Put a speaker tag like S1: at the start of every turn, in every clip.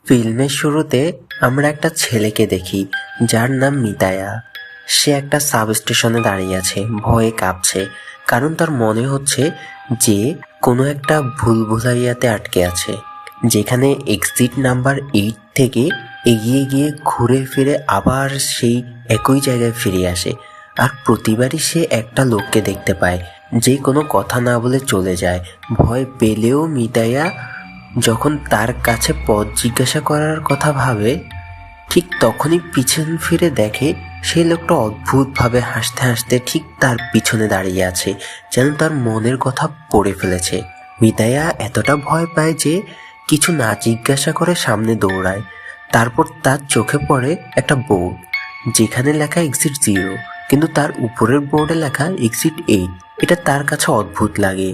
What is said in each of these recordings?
S1: ফিল্মের শুরুতে আমরা একটা ছেলেকে দেখি যার নাম মিতায়া। সে একটা সাব স্টেশনে দাঁড়িয়ে আছে, ভয়ে কাঁপছে, কারণ তার মনে হচ্ছে যে কোনো একটা ভুলভুলাইয়াতে আটকে আছে, যেখানে এক্সিট নাম্বার 8 থেকে এগিয়ে গিয়ে ঘুরে ফিরে আবার সেই একই জায়গায় ফিরে আসে। আর প্রতিবারই সে একটা লোককে দেখতে পায় যে কোনো কথা না বলে চলে যায়। ভয় পেলেও মিতায়া যখন তার কাছে পথ জিজ্ঞাসা করার কথা ভাবে, ঠিক তখনই পিছন ফিরে দেখে সেই লোকটা অদ্ভুতভাবে হাসতে হাসতে ঠিক তার পিছনে দাঁড়িয়ে আছে, যেন তার মনের কথা পড়ে ফেলেছে। মিতায়া এতটা ভয় পায় যে কিছু না জিজ্ঞাসা করে সামনে দৌড়ায়। তারপর তার চোখে পড়ে একটা বোর্ড, যেখানে লেখা এক্সিট 0, কিন্তু তার উপরের বোর্ডে লেখা এক্সিট 8। এটা তার কাছে অদ্ভুত লাগে।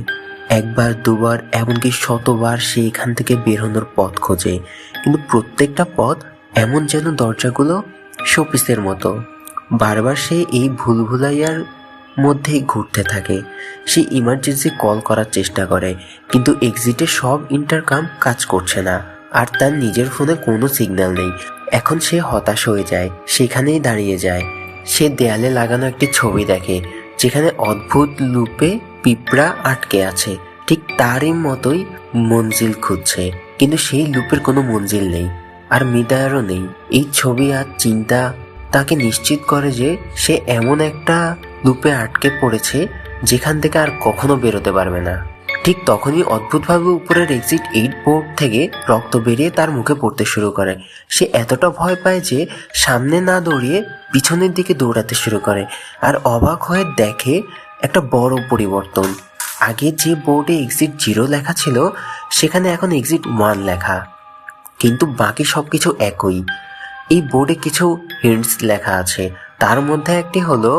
S1: একবার দুবার এমনকি শতবার সে এখান থেকে বেরোনোর পথ খোঁজে, কিন্তু প্রত্যেকটা পথ এমন যেন দরজাগুলো শোপিসের মতো। বারবার সে এই ভুলভুলাইয়ার মধ্যেই ঘুরতে থাকে। সে ইমার্জেন্সি কল করার চেষ্টা করে, কিন্তু এক্সিটে সব ইন্টারকাম কাজ করছে না, আর তার নিজের ফোনে কোনো সিগন্যাল নেই। এখন সে হতাশ হয়ে যায়, সেখানেই দাঁড়িয়ে যায়। সে দেয়ালে লাগানো একটি ছবি দেখে, যেখানে অদ্ভুত লুপে পিঁপড়া আটকে আছে, ঠিক তারই মতোই মঞ্জিল খুঁজছে, কিন্তু সেই লুপের কোনো মঞ্জিল নেই, আর মিতায়ারও নেই। এই ছবি আর চিন্তা তাকে নিশ্চিত করে যে সে এমন একটা লুপে আটকে পড়েছে যেখান থেকে আর কখনো বেরোতে পারবে না। ঠিক তখনই অদ্ভুতভাবে উপরের এক্সিট 8 বোর্ড থেকে রক্ত বেরিয়ে তার মুখে পড়তে শুরু করে। সে এতটা ভয় পায় যে সামনে না দৌড়িয়ে পিছনের দিকে দৌড়াতে শুরু করে, আর অবাক হয়ে দেখে একটা বড় পরিবর্তন। আগে যে বোর্ডে এক্সিট 0 লেখা ছিল, সেখানে এখন এক্সিট 1 লেখা, কিন্তু বাকি সবকিছু একই। এই বোর্ডে কিছু হিন্টস লেখা আছে, তার মধ্যে একটি হলো,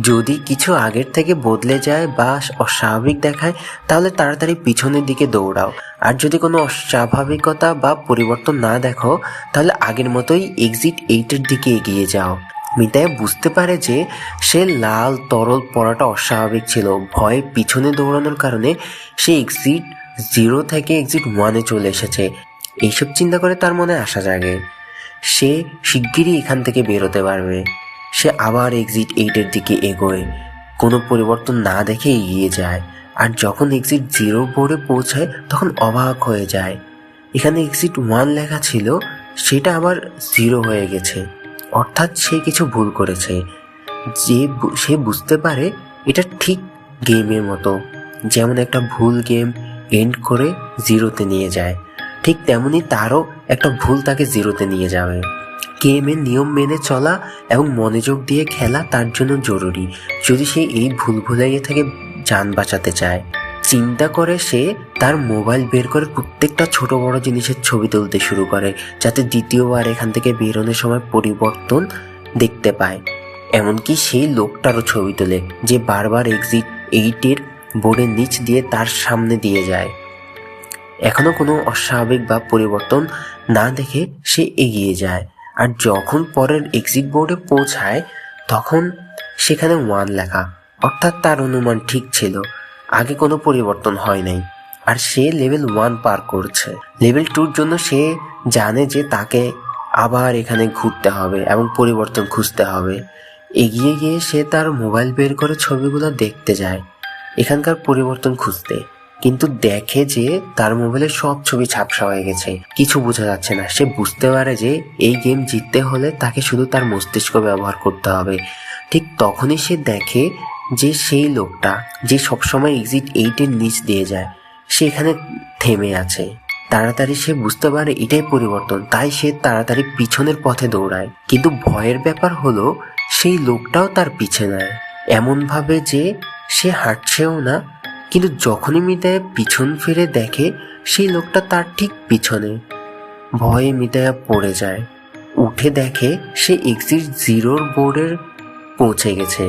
S1: যদি কিছু আগের থেকে বদলে যায় বা অস্বাভাবিক দেখায় তাহলে তাড়াতাড়ি পিছনের দিকে দৌড়াও, আর যদি কোনো অস্বাভাবিকতা বা পরিবর্তন না দেখো তাহলে আগের মতোই এক্সিট 8-এর দিকে এগিয়ে যাও। মিতায়া বুঝতে পারে যে সে লাল তরল পড়াটা অস্বাভাবিক ছিল। ভয়ে পিছনে দৌড়ানোর কারণে সে এক্সিট 0 থেকে এক্সিট 1-এ চলে এসেছে। এইসব চিন্তা করে তার মনে আশা জাগে, সে শিগগিরই এখান থেকে বেরোতে পারবে। সে আবার এক্সিট 8-এর দিকে এগোয়, কোনো পরিবর্তন না দেখে এগিয়ে যায়, আর যখন এক্সিট 0 বোর্ডে পৌঁছায় তখন অবাক হয়ে যায়। এখানে এক্সিট 1 লেখা ছিল, সেটা আবার 0 হয়ে গেছে, অর্থাৎ সে কিছু ভুল করেছে। সে বুঝতে পারে এটা ঠিক গেমের মতো, যেমন একটা ভুল গেম এন্ড করে 0-তে নিয়ে যায়, ঠিক তেমনি তারও একটা ভুল তাকে 0-তে নিয়ে যাবে। গেমের নিয়ম মেনে চলা এবং মনোযোগ দিয়ে খেলা তার জন্য জরুরি, যদি সে এই ভুলভুলাইয়া থেকে যান বাঁচাতে চায়। চিন্তা করে সে তার মোবাইল বের করে প্রত্যেকটা ছোট বড় জিনিসের ছবি তুলতে শুরু করে, যাতে দ্বিতীয়বার এখান থেকে বেরোনোর সময় পরিবর্তন দেখতে পায়। এমনকি সেই লোকটারও ছবি তোলে যে বারবার এক্সিট 8-এর বোর্ডের নিচ দিয়ে তার সামনে দিয়ে যায়। এখনো কোনো অস্বাভাবিক বা পরিবর্তন না দেখে সে এগিয়ে যায়, আর যখন পরের এক্সিট বোর্ডে পৌঁছায় তখন সেখানে 1 লেখা, অর্থাৎ তার অনুমান ঠিক ছিল, আগে কোনো পরিবর্তন হয় নাই, আর সে লেভেল 1 পার করছে। লেভেল 2-র জন্য সে জানে যে তাকে আবার এখানে ঘুরতে হবে এবং পরিবর্তন খুঁজতে হবে। এগিয়ে গিয়ে সে তার মোবাইল বের করে ছবিগুলো দেখতে যায় এখানকার পরিবর্তন খুঁজতে, কিন্তু দেখে যে তার মোবাইলে সব ছবি ঝাপসা হয়ে গেছে, কিছু বোঝা যাচ্ছে না। সে বুঝতে পারে যে এই গেম জিততে হলে তাকে শুধু তার মস্তিষ্ক ব্যবহার করতে হবে। ঠিক তখনই সে দেখে যে সেই লোকটা যে সবসময় এক্সিট 8-এর নিচ দিয়ে যায়, সে এখানে থেমে আছে। তাড়াতাড়ি সে বুঝতে পারে এটাই পরিবর্তন, তাই সে তাড়াতাড়ি পিছনের পথে দৌড়ায়, কিন্তু ভয়ের ব্যাপার হলো সেই লোকটাও তার পিছে নেয়, এমন ভাবে যে সে হাঁটছেও না। কিন্তু যখনই মিতায়া পিছন ফিরে দেখে সেই লোকটা তার ঠিক পিছনে, ভয়ে মিতায়া পড়ে যায়। উঠে দেখে সে এক্সিট 0-র বোর্ডের পৌঁছে গেছে,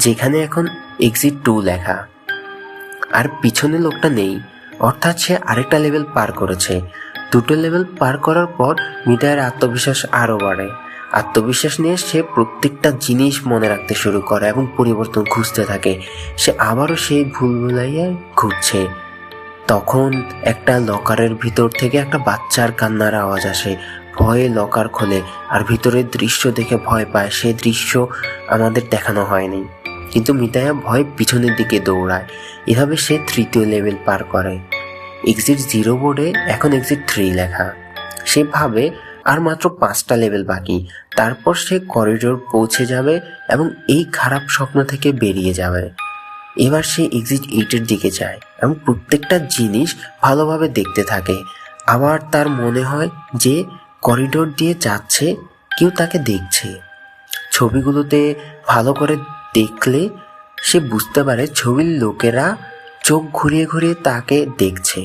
S1: যেখানে এখন এক্সিট 2 লেখা, আর পিছনে লোকটা নেই, অর্থাৎ সে আরেকটা লেভেল পার করেছে। দুটো লেভেল পার করার পর মিতায়ার আত্মবিশ্বাস আরও বাড়ে। আত্মবিশ্বাস নিয়ে সে প্রত্যেকটা জিনিস মনে রাখতে শুরু করে এবং পরিবর্তন খুঁজতে থাকে। সে আবারও সেই ভুলভুলাইয়ায় ঘুরছে। তখন একটা লকারের ভিতর থেকে একটা বাচ্চার কান্নার আওয়াজ আসে। ভয়ে লকার খোলে আর ভিতরের দৃশ্য দেখে ভয় পায়। সে দৃশ্য আমাদের দেখানো হয়নি, কিন্তু মিতায়া ভয় পিছনের দিকে দৌড়ায়। এভাবে সে 3য় লেভেল পার করে। এক্সিট 0 বোর্ডে এখন এক্সিট 3 লেখা। সে ভাবে আর মাত্র 5টা লেভেল বাকি, তারপর সে করিডোর পৌঁছে যাবে এবং এই খারাপ স্বপ্ন থেকে বেরিয়ে যাবে। এবার সে এক্সিট 8-এর দিকে যায় এবং প্রত্যেকটা জিনিস ভালোভাবে দেখতে থাকে। আবার তার মনে হয় যে করিডোর দিয়ে যাচ্ছে, কেউ তাকে দেখছে। ছবিগুলোতে ভালো করে দেখলে সে বুঝতে পারে ছবির লোকেরা চোখ ঘুরিয়ে ঘুরিয়ে তাকে দেখছে।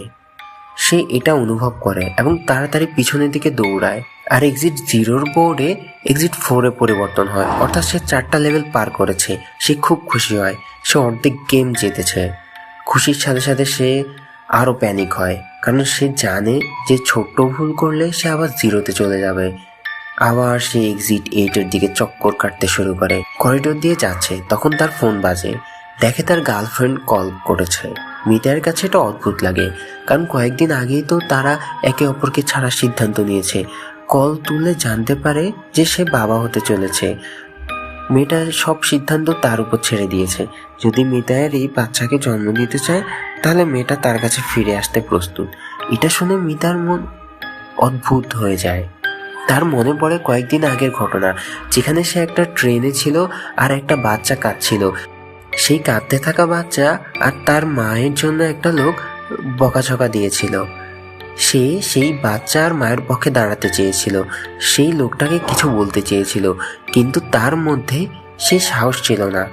S1: সে এটা অনুভব করে এবং তাড়াতাড়ি পিছনের দিকে দৌড়ায়। আর এক্সিট 0-র বোর্ডে এক্সিট 4-এ পরিবর্তন হয়, অর্থাৎ সে 4টা লেভেল পার করেছে। সে খুব খুশি হয়, সে অর্ধেক গেম জিতেছে। খুশির সাথে সাথে সে আরও প্যানিক হয়, কারণ সে জানে যে ছোট্ট ভুল করলে সে আবার 0-তে চলে যাবে। আবার সে এক্সিট 8-এর দিকে চক্কর কাটতে শুরু করে। করিডোর দিয়ে যাচ্ছে, তখন তার ফোন বাজে। দেখে তার গার্লফ্রেন্ড কল করেছে। মিতার কাছে এটা অদ্ভুত লাগে, কারণ কয়েকদিন আগেই তো তারা একে অপরকে ছাড়ার সিদ্ধান্ত নিয়েছে। কল তুলে জানতে পারে যে সে বাবা হতে চলেছে। মেয়েটা সব সিদ্ধান্ত তার উপর ছেড়ে দিয়েছে। যদি মিতায়ের এই বাচ্চাকে জন্ম দিতে চায়, তাহলে মেয়েটা তার কাছে ফিরে আসতে প্রস্তুত। এটা শুনে মিতার মন অদ্ভুত হয়ে যায়। তার মনে পড়ে কয়েকদিন আগের ঘটনা, যেখানে সে একটা ট্রেনে ছিল আর একটা বাচ্চা কাঁদছিল। সেই কাঁদতে থাকা বাচ্চা আর তার মায়ের জন্য একটা লোক বকাঝকা দিয়েছিল। সে সেই বাচ্চা আর মায়ের পক্ষে দাঁড়াতে চেয়েছিল, সেই লোকটাকে কিছু বলতে চেয়েছিল, কিন্তু তার মধ্যে সে সাহস ছিল না।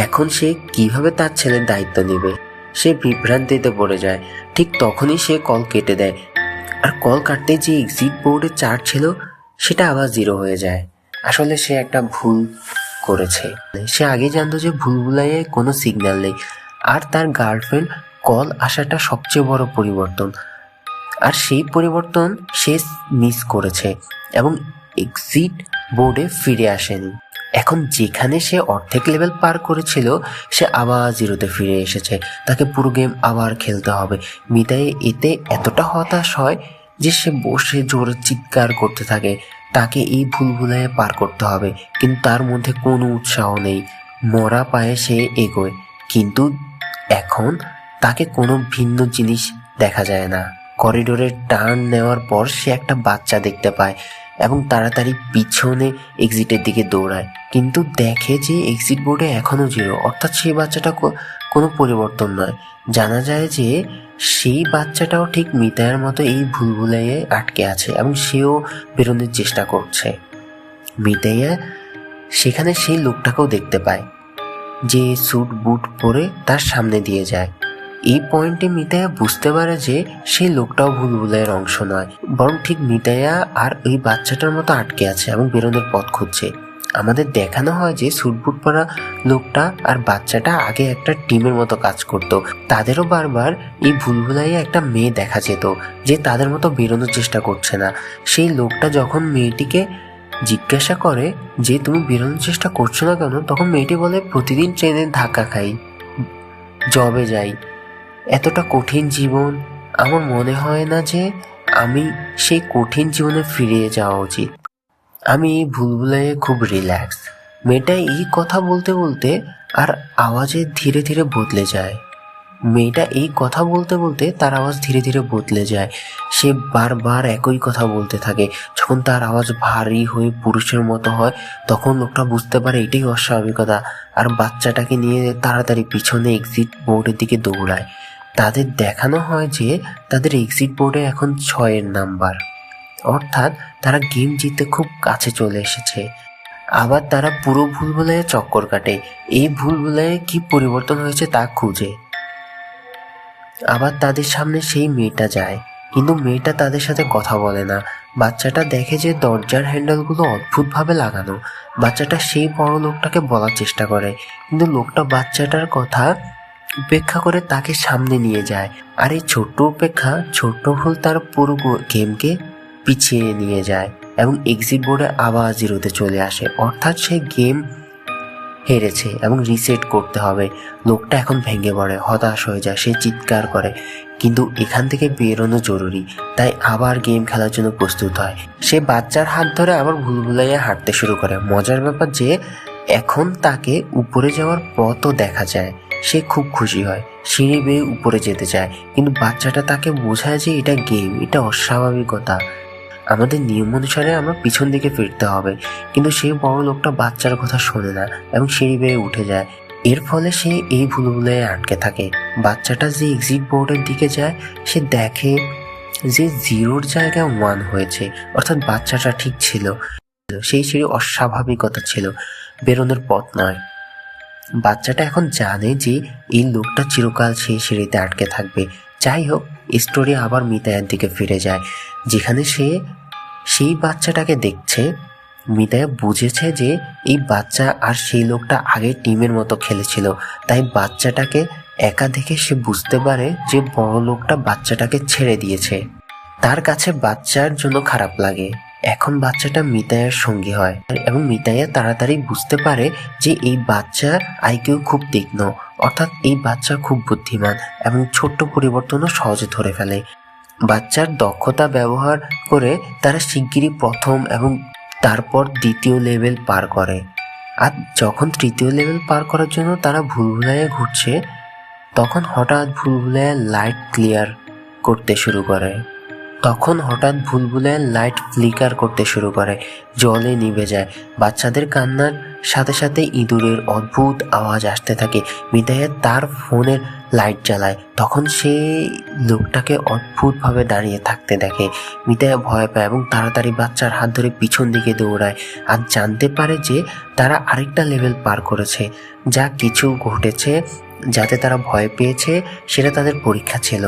S1: এখন সে কিভাবে তার ছেলের দায়িত্ব নেবে? সে বিভ্রান্তিতে পড়ে যায়। ঠিক তখনই সে কল কেটে দেয়, আর কল কাটতে যে এক্সিট বোর্ডে 4 ছিল সেটা আবার 0 হয়ে যায়। আসলে সে একটা ভুল করেছে। সে আগে জানতো যে ভুলভুলাইয়ায় কোনো সিগন্যাল নেই, আর তার গার্লফ্রেন্ড কল আসাটা সবচেয়ে বড় পরিবর্তন, আর সেই পরিবর্তন সে মিস করেছে এবং এক্সিট বোর্ডে ফিরে আসেনি। এখন যেখানে সে অর্ধেক লেভেল পার করেছিল, সে আবার 0-তে ফিরে এসেছে। তাকে পুরো গেম আবার খেলতে হবে। মিতাই এতে এতটা হতাশ হয় যে সে বসে জোরে চিৎকার করতে থাকে। তাকে এই ভুলভুলাইয়া পার করতে হবে, কিন্তু তার মধ্যে কোনো উৎসাহ নেই। মরা পায়ে সে এগোয়, কিন্তু এখন তাকে কোনো ভিন্ন জিনিস দেখা যায় না। করিডোরের টার্ন নেওয়ার পর সে একটা বাচ্চা দেখতে পায় এবং তাড়াতাড়ি পিছনে এক্সিটের দিকে দৌড়ায়, কিন্তু দেখে যে এক্সিট বোর্ডে এখনও 0, অর্থাৎ সেই বাচ্চাটা কোনো পরিবর্তন নয়। জানা যায় যে সেই বাচ্চাটাও ঠিক মিতায়ের মতো এই ভুলভুলাইয়ায় আটকে আছে এবং সেও বেরোনোর চেষ্টা করছে। মিতাইয়া সেখানে সেই লোকটাকেও দেখতে পায়, যে স্যুট বুট পরে তার সামনে দিয়ে যায়। এই পয়েন্টে মিতায়া বুঝতে পারে যে সেই লোকটাও ভুলভুলাইয়ার অংশ নয়, বরং ঠিক মিতায়া আর ওই বাচ্চাটার মতো আটকে আছে এবং বেরোনোর পথ খুঁজছে। আমাদের দেখানো হয় যে স্যুটবুট পরা লোকটা আর বাচ্চাটা আগে একটা টিমের মতো কাজ করত। তাদেরও বারবার এই ভুলভুলাইয়া একটা মেয়ে দেখা যেত যে তাদের মতো বেরোনোর চেষ্টা করছে না। সেই লোকটা যখন মেয়েটিকে জিজ্ঞাসা করে যে তুমি বেরোনোর চেষ্টা করছো না কেন, তখন মেয়েটি বলে প্রতিদিন ট্রেনে ধাক্কা খাই, জবে যাই, এতটা কঠিন জীবন, আমার মনে হয় না যে আমি সেই কঠিন জীবনে ফিরে যাওয়া উচিত। আমি এই ভুলভুলাইয়ে খুব রিল্যাক্স। মেয়েটা এই কথা বলতে বলতে আর আওয়াজে ধীরে ধীরে বদলে যায়। মেয়েটা এই কথা বলতে বলতে তার আওয়াজ ধীরে ধীরে বদলে যায়। সে বারবার একই কথা বলতে থাকে। যখন তার আওয়াজ ভারী হয়ে পুরুষের মতো হয়, তখন লোকটা বুঝতে পারে এটাই অস্বাভাবিকতা, আর বাচ্চাটাকে নিয়ে তাড়াতাড়ি পিছনে এক্সিট বোর্ডের দিকে দৌড়ায়। তাদের দেখানো হয় যে তাদের এক্সিট বোর্ডে এখন 6 নাম্বার, অর্থাৎ তারা গেম জিততে খুব কাছে চলে এসেছে। আবার তারা পুরো ভুলভুলাইয়া চক্কর কাটে, এই ভুলভুলাইয়া কি পরিবর্তন হয়েছে তা খুঁজে। আবার তাদের সামনে সেই মেয়েটা যায়, কিন্তু মেয়েটা তাদের সাথে কথা বলে না। বাচ্চাটা দেখে যে দরজার হ্যান্ডেলগুলো অদ্ভুতভাবে লাগানো। বাচ্চাটা সেই বড় লোকটাকে বলার চেষ্টা করে, কিন্তু লোকটা বাচ্চাটার কথা উপেক্ষা করে তাকে সামনে নিয়ে যায়। আর এই ছোট্ট উপেক্ষা, ছোট্ট ভুল তার পুরো গেমকে পিছিয়ে নিয়ে যায় এবং এক্সিট বোর্ডে আবার 0-তে চলে আসে। অর্থাৎ সে গেম হেরেছে এবং রিসেট করতে হবে। লোকটা এখন ভেঙে পড়ে, হতাশ হয়ে যায়, সে চিৎকার করে, কিন্তু এখান থেকে বেরোনো জরুরি, তাই আবার গেম খেলার জন্য প্রস্তুত হয়। সে বাচ্চার হাত ধরে আবার ভুলভুলাইয়া হাঁটতে শুরু করে। মজার ব্যাপার যে এখন তাকে উপরে যাওয়ার পথও দেখা যায়। সে খুব খুশি হয়, সিঁড়ি বেয়ে উপরে যেতে চায়, কিন্তু বাচ্চাটা তাকে বোঝায় যে এটা গেম, এটা অস্বাভাবিকতা, আমাদের নিয়ম অনুসারে আমরা পিছন দিকে ফিরতে হবে। কিন্তু সেই বড় লোকটা বাচ্চার কথা শোনে না এবং সিঁড়ি বেয়ে উঠে যায়। এর ফলে সে এই ভুলভুলাইয়া আটকে থাকে। বাচ্চাটা যে এক্সিট বোর্ডের দিকে যায়, সে দেখে যে 0-র জায়গায় 1 হয়েছে, অর্থাৎ বাচ্চাটা ঠিক ছিল। সেই সিঁড়ি অস্বাভাবিকতা ছিল, বেরোনোর পথ নয়। বাচ্চাটা এখন জানে যে এই লোকটা চিরকাল সেই সিঁড়িতে আটকে থাকবে। যাই হোক, স্টোরি আবার মিতায়ার দিকে ফিরে যায়, যেখানে সে সেই বাচ্চাটাকে দেখছে। মিতায়া বুঝেছে যে এই বাচ্চা আর সেই লোকটা আগে টিমের মতো খেলেছিল, তাই বাচ্চাটাকে একা দেখে সে বুঝতে পারে যে বড় লোকটা বাচ্চাটাকে ছেড়ে দিয়েছে। তার কাছে বাচ্চার জন্য খারাপ লাগে। এখন বাচ্চাটা মিতায়ার সঙ্গী হয় এবং মিতায়া তাড়াতাড়ি বুঝতে পারে যে এই বাচ্চা আইকিউ খুব তীক্ষ্ণ, অর্থাৎ এই বাচ্চা খুব বুদ্ধিমান এবং ছোট্ট পরিবর্তনও সহজে ধরে ফেলে। বাচ্চার দক্ষতা ব্যবহার করে তারা শিগগিরই প্রথম এবং তারপর দ্বিতীয় লেভেল পার করে। আর যখন তৃতীয় লেভেল পার করার জন্য তারা ভুলভুলাইয়া ঘুরছে, তখন হঠাৎ ভুলভুলাইয়া লাইট ফ্লিকার করতে শুরু করে, জলে নিভে যায়। বাচ্চাদের কান্নার সাথে সাথে ইঁদুরের অদ্ভুত আওয়াজ আসতে থাকে। মিতায়া তার ফোনের লাইট জ্বালায়, তখন সে লোকটাকে অদ্ভুতভাবে দাঁড়িয়ে থাকতে দেখে। মিতায়া ভয় পায় এবং তাড়াতাড়ি বাচ্চার হাত ধরে পিছন দিকে দৌড়ায় আর জানতে পারে যে তারা আরেকটা লেভেল পার করেছে। যা কিছু ঘটেছে যাতে তারা ভয় পেয়েছে, সেটা তাদের পরীক্ষা ছিল।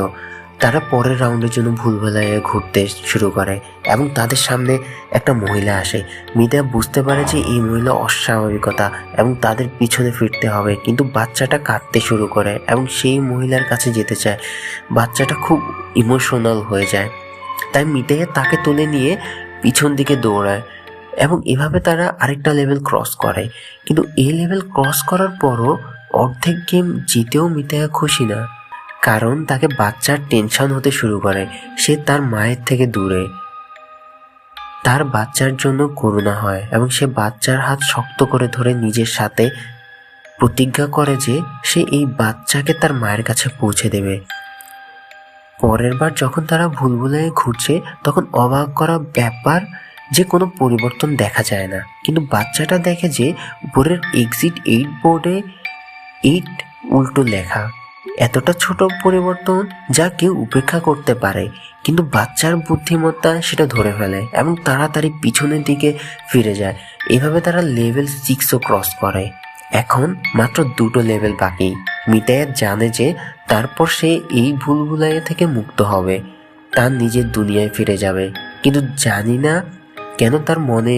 S1: তারা পরের রাউন্ডের জন্য ভুলভুলাইয়া ঘুরতে শুরু করে এবং তাদের সামনে একটা মহিলা আসে। মিতায়া বুঝতে পারে যে এই মহিলা অস্বাভাবিকতা এবং তাদের পিছনে ফিরতে হবে, কিন্তু বাচ্চাটা কাঁদতে শুরু করে এবং সেই মহিলার কাছে যেতে চায়। বাচ্চাটা খুব ইমোশনাল হয়ে যায়, তাই মিতায়া তাকে তুলে নিয়ে পিছন দিকে দৌড়ায় এবং এভাবে তারা আরেকটা লেভেল ক্রস করে। কিন্তু এই লেভেল ক্রস করার পরও অর্ধেক গেম জিতেও মিতায়া খুশি না, কারণ তাকে বাচ্চার টেনশন হতে শুরু করে। সে তার মায়ের থেকে দূরে, তার বাচ্চার জন্য করুণা হয় এবং সে বাচ্চার হাত শক্ত করে ধরে নিজের সাথে প্রতিজ্ঞা করে যে সে এই বাচ্চাকে তার মায়ের কাছে পৌঁছে দেবে। পরের বার যখন তারা ভুলভুলাইয়া ঘুরছে, তখন অবাক করা ব্যাপার যে কোনো পরিবর্তন দেখা যায় না, কিন্তু বাচ্চাটা দেখে যে উপরের এক্সিট 8 বোর্ডে 8 উল্টো লেখা। এতটা ছোট পরিবর্তন যা কেউ উপেক্ষা করতে পারে, কিন্তু বাচ্চার বুদ্ধিমত্তা সেটা ধরে ফেলে এবং তাড়াতাড়ি পিছনের দিকে ফিরে যায়। এভাবে তারা লেভেল 6ও ক্রস করে। এখন মাত্র 2টো লেভেল বাকি। মিতায়া জানে যে তারপর সে এই ভুলভুলাইয়া থেকে মুক্ত হবে, তার নিজের দুনিয়ায় ফিরে যাবে। কিন্তু জানি না কেন তার মনে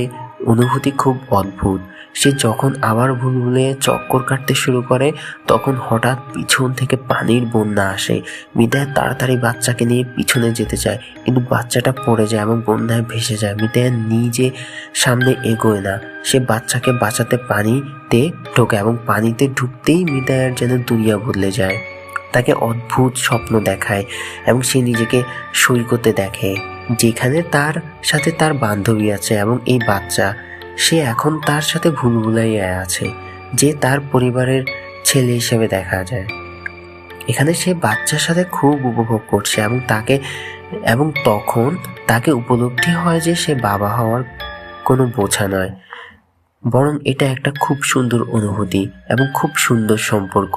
S1: অনুভূতি খুব অদ্ভুত। সে যখন আবার ভুলভুলাইয়া চক্কর কাটতে শুরু করে, তখন হঠাৎ পিছন থেকে পানির বন্যা আসে। মিতায়া তাড়াতাড়ি বাচ্চাকে নিয়ে পিছনে যেতে চায়, কিন্তু বাচ্চাটা পড়ে যায় এবং বন্যায় ভেসে যায়। মিতায়া নিজে সামনে এগোয় না, সে বাচ্চাকে বাঁচাতে পানিতে ঢোকে এবং পানিতে ঢুকতেই মিতায়ার যেন দুনিয়া বদলে যায়। তাকে অদ্ভুত স্বপ্ন দেখায় এবং সে নিজেকে সৈকতে দেখে, যেখানে তার সাথে তার বান্ধবী আছে এবং এই বাচ্চা। সে এখন তার সাথে ভুলভুলাইয়া আছে, যে তার পরিবারের ছেলে হিসেবে দেখা যায়। এখানে সে বাচ্চার সাথে খুব উপভোগ করছে এবং তখন তাকে উপলব্ধি হয় যে সে বাবা হওয়ার কোনো বোঝা নয়, বরং এটা একটা খুব সুন্দর অনুভূতি এবং খুব সুন্দর সম্পর্ক।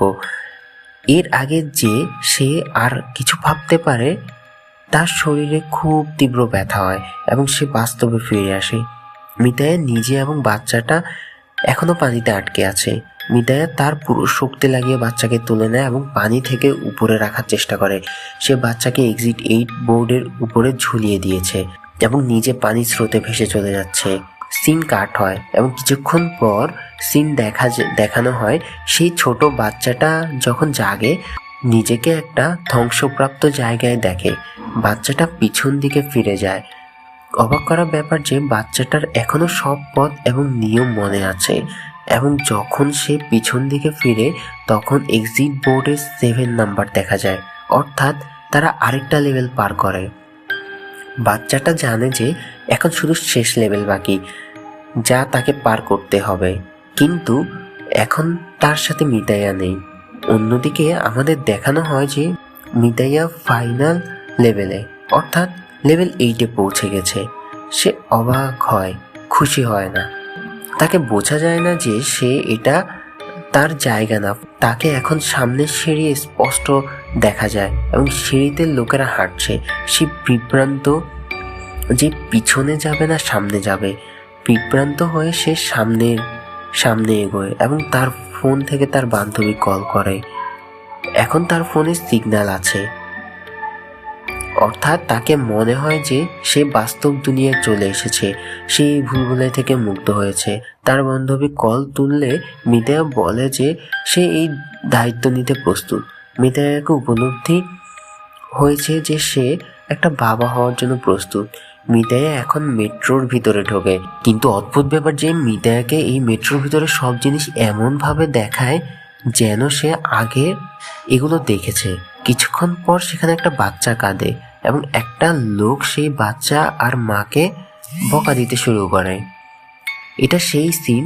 S1: এর আগে যে সে আর কিছু ভাবতে পারে, তার শরীরে খুব তীব্র ব্যথা হয় এবং সে বাস্তবে ফিরে আসে। মিতায়া নিজে এবং বাচ্চাটা এখনো পানিতে আটকে আছে। মিতায়া তার পুরো শক্তি লাগিয়ে বাচ্চাকে তুলে নেয় এবং পানি থেকে উপরে রাখার চেষ্টা করে। সে বাচ্চাকে এক্সিট 8 বোর্ডের উপরে ঝুলিয়ে দিয়েছে এবং নিজে পানির স্রোতে ভেসে চলে যাচ্ছে। সিন কাট হয় এবং কিছুক্ষণ পর সিন দেখানো হয় সেই ছোট বাচ্চাটা যখন জাগে, নিজেকে একটা ধ্বংসপ্রাপ্ত জায়গায় দেখে। বাচ্চাটা পিছন দিকে ফিরে যায়, অবাক করা ব্যাপার যে বাচ্চাটার এখনো সব পথ এবং নিয়ম মনে আছে, এবং যখন সে পিছন দিকে ফিরে তখন এক্সিট বোর্ডে 7 নাম্বার দেখা যায়, অর্থাৎ তারা আরেকটা লেভেল পার করে। বাচ্চাটা জানে যে এখন শুধু শেষ লেভেল বাকি, যা তাকে পার করতে হবে, কিন্তু এখন তার সাথে মিতাইয়া নেই। অন্যদিকে আমাদের দেখানো হয় যে মিতাইয়া ফাইনাল লেভেলে অর্থাৎ লেভেল 8-এ পৌঁছে গেছে। সে অবাক হয়, খুশি হয় না। তাকে বোঝা যায় না যে সে এটা তার জায়গা না। তাকে এখন সামনের সিঁড়ি স্পষ্ট দেখা যায় এবং সিঁড়িতে লোকেরা হাঁটছে। সে বিভ্রান্ত যে পিছনে যাবে না সামনে যাবে। বিভ্রান্ত হয়ে সে সামনে এগোয় এবং তার ফোন থেকে তার বান্ধবী কল করে। এখন তার ফোনে সিগন্যাল আছে, অর্থাৎ তাকে মনে হয় যে সে বাস্তব দুনিয়ায় চলে এসেছে, সেই ভুলভুলাই থেকে মুক্ত হয়েছে। তার বান্ধবী কল তুললে মিতায়া বলে যে সে এই দায়িত্ব নিতে প্রস্তুত। মিতায়াকে উপলব্ধি হয়েছে যে সে একটা বাবা হওয়ার জন্য প্রস্তুত। মিতায়া এখন মেট্রোর ভিতরে ঢোকে, কিন্তু অদ্ভুত ব্যাপার যে মিতায়াকে এই মেট্রোর ভিতরে সব জিনিস এমনভাবে দেখায় যেন সে আগে এগুলো দেখেছে। কিছুক্ষণ পর সেখানে একটা বাচ্চা কাঁদে এবং একটা লোক সেই বাচ্চা আর মাকে বকা দিতে শুরু করে। এটা সেই সিন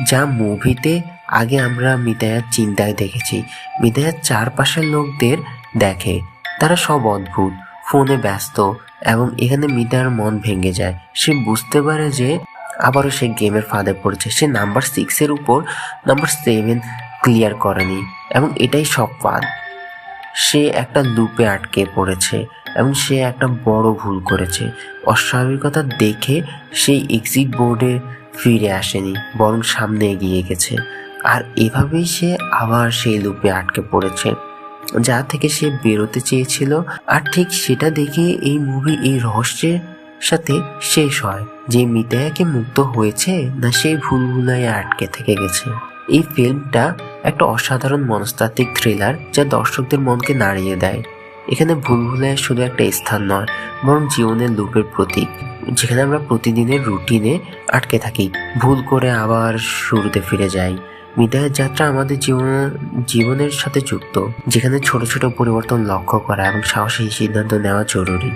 S1: যা মুভিতে আগে আমরা মিতায়ার চিন্তায় দেখেছি। মিতায়ার চারপাশের লোকদের দেখে, তারা সব অদ্ভুত, ফোনে ব্যস্ত, এবং এখানে মিতায়ার মন ভেঙে যায়। সে বুঝতে পারে যে আবারও সে গেমের ফাঁদে পড়েছে। সে নাম্বার 6-এর উপর নাম্বার 7 ক্লিয়ার করেনি এবং এটাই সব ফাঁদ। সে একটা লুপে আটকে পড়েছে এবং সে একটা বড় ভুল করেছে। অস্বাভাবিকতা দেখে সেই এক্সিট বোর্ডে ফিরে আসেনি, বরং সামনে এগিয়ে গেছে। আর এভাবেই সে আবার সেই লুপে আটকে পড়েছে যা থেকে সে বেরোতে চেয়েছিল। আর ঠিক সেটা দেখে এই মুভি এই রহস্যের সাথে শেষ হয় যে মিতায়াকে মুক্ত হয়েছে না সেই ভুলভুলায় আটকে থেকে গেছে। এই ফিল্মটা একটা অসাধারণ মনস্তাত্ত্বিক থ্রিলার যা দর্শকদের মনকে নাড়িয়ে দেয়। এখানে ভুলভুলাইয়া শুধু একটা স্থান নয়, বরং জীবনের লুপের প্রতীক, যেখানে আমরা প্রতিদিনের রুটিনে আটকে থাকি, ভুল করে আবার শুরুতে ফিরে যাই। মিতায়ার যাত্রা আমাদের জীবনের সাথে যুক্ত, যেখানে ছোট ছোট পরিবর্তন লক্ষ্য করা এবং সাহসী সিদ্ধান্ত নেওয়া জরুরি।